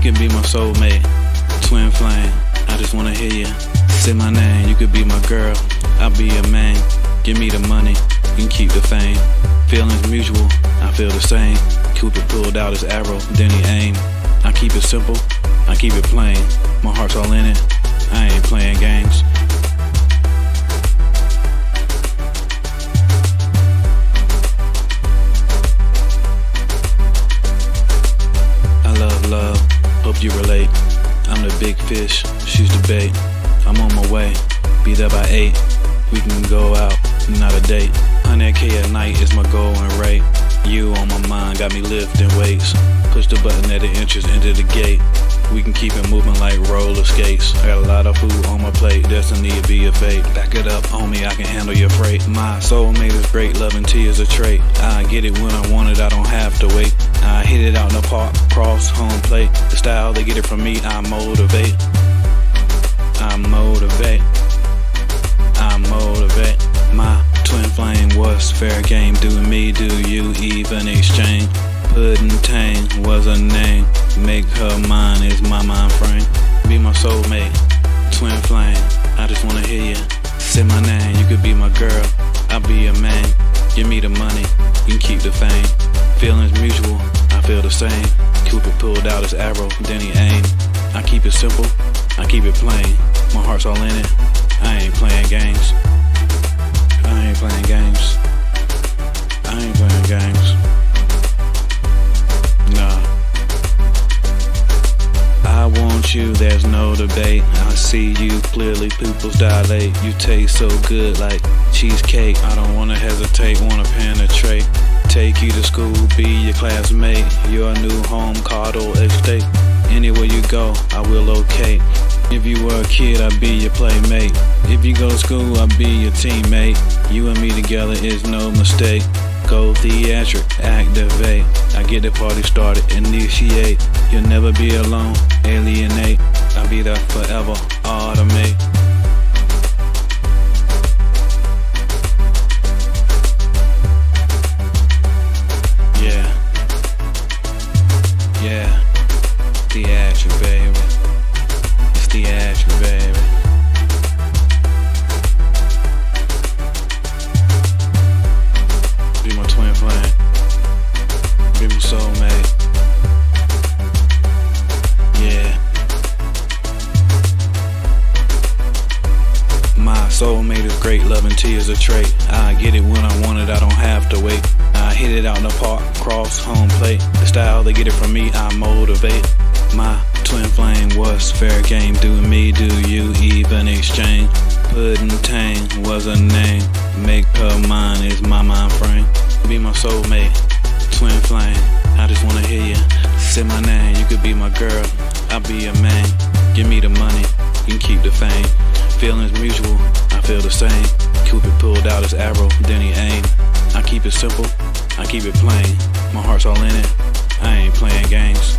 can be my soulmate, twin flame. I just wanna hear you say my name. You could be my girl, I'll be your man. Give me the money, you can keep the fame. Feelings mutual, I feel the same. Cupid pulled out his arrow, then he aimed. I keep it simple, I keep it plain. My heart's all in it, I ain't playing games. Love, hope you relate. I'm the big fish, she's the bait. I'm on my way, be there by 8. We can go out, not a date. 100K a night is my goal and rate. You on my mind, got me lifting weights. Push the button at the entrance into the gate. We can keep it moving like roller skates. I got a lot of food on my plate, destiny to be a fate. Back it up, homie, I can handle your freight. My soulmate is great, love and tea is a trait. I get it when I want it, I don't have to wait. I hit it out in the park, cross home plate. The style, they get it from me, I motivate. I motivate. I motivate. My twin flame, what's fair game? Do me, do you even exchange? Puddin' Tang was her name. Make her mine is my mind frame. Be my soulmate, twin flame. I just wanna hear you say my name. You could be my girl, I'll be your man. Give me the money, you can keep the fame. Feelings mutual, I feel the same. Cupid pulled out his arrow, then he aimed. I keep it simple, I keep it plain. My heart's all in it, I ain't playing games. I ain't playing games. I ain't playing games. Nah. I want you, there's no debate. I see you clearly, pupils dilate. You taste so good like cheesecake. I don't wanna hesitate, wanna penetrate. Take you to school, be your classmate. Your new home, coddle estate. Anywhere you go, I will locate. If you were a kid, I'd be your playmate. If you go to school, I'll be your teammate. You and me together is no mistake. Go theatric, activate. I get the party started, initiate. You'll never be alone, alienate. I'll be there forever, automate. Yeah. Yeah. Theatric, baby. It's theatric, baby. Be my twin flame. Be my soulmate. Yeah. My soulmate is great, love and tea is a trait. I get it when I want it, I don't have to wait. I hit it out in the park, cross home plate. The style, they get it from me, I motivate. My twin flame, what's fair game? Do me, do you even exchange? Puddin' Tang was her name. Make her mine is my mind frame. Be my soulmate, twin flame. I just wanna hear you say my name. You could be my girl, I'll be your man. Give me the money, you can keep the fame. Feelings mutual, I feel the same. Cupid pulled out his arrow, then he aimed. I keep it simple, I keep it plain. My heart's all in it, I ain't playing games.